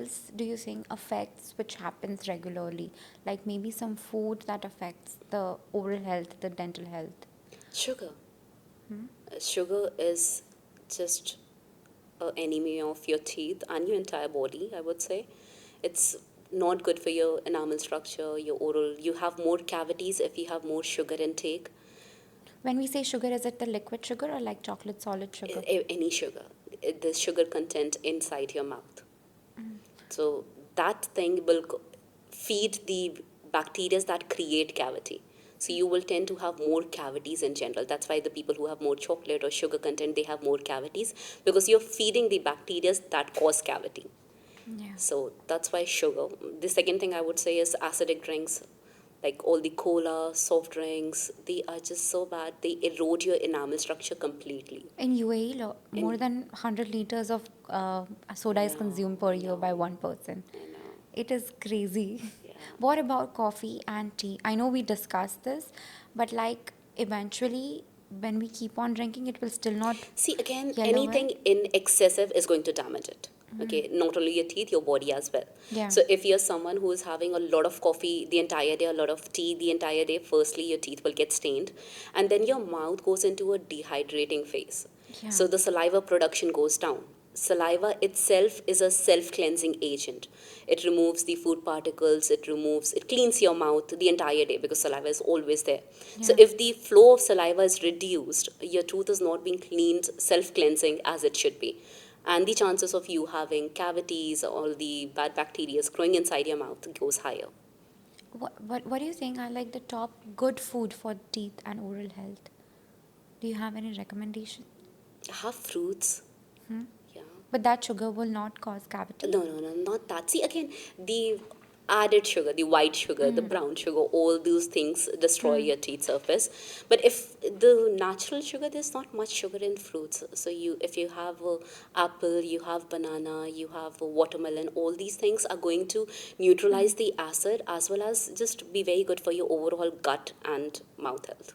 else do you think affects which happens regularly? Like maybe some food that affects the oral health, the dental health? Sugar. Sugar is just an enemy of your teeth and your entire body, I would say. It's not good for your enamel structure, your oral. You have more cavities if you have more sugar intake. When we say sugar, is it the liquid sugar or like chocolate solid sugar? Any sugar, the sugar content inside your mouth. So that thing will feed the bacteria that create cavity. So you will tend to have more cavities in general. That's why the people who have more chocolate or sugar content, they have more cavities, because you're feeding the bacteria that cause cavity. Yeah. So that's why sugar. The second thing I would say is acidic drinks, like all the cola, soft drinks. They are just so bad. They erode your enamel structure completely. In UAE, more In than 100 liters of soda is no, consumed per year by no, one person. I know. It is crazy. Yeah. What about coffee and tea? I know we discussed this, but like eventually, when we keep on drinking, it will still not See, again, yellow well. anything in excessive is going to damage it. Okay, not only your teeth, your body as well. Yeah. So if you're someone who is having a lot of coffee the entire day, a lot of tea the entire day, firstly your teeth will get stained, and then your mouth goes into a dehydrating phase. Yeah. So the saliva production goes down. Saliva itself is a self-cleansing agent. It removes the food particles, it cleans your mouth the entire day because saliva is always there. So Yeah. if the flow of saliva is reduced, your tooth is not being cleaned, self-cleansing as it should be. And the chances of you having cavities or the bad bacteria growing inside your mouth goes higher. What do you think are like the top good food for teeth and oral health? Do you have any recommendation? Have fruits. Yeah. But that sugar will not cause cavity. No, no, no, not that. See, again, the added sugar, the white sugar, the brown sugar, all those things destroy your teeth surface. But if the natural sugar, there's not much sugar in fruits. So if you have apple, you have banana, you have watermelon, all these things are going to neutralize the acid as well as just be very good for your overall gut and mouth health.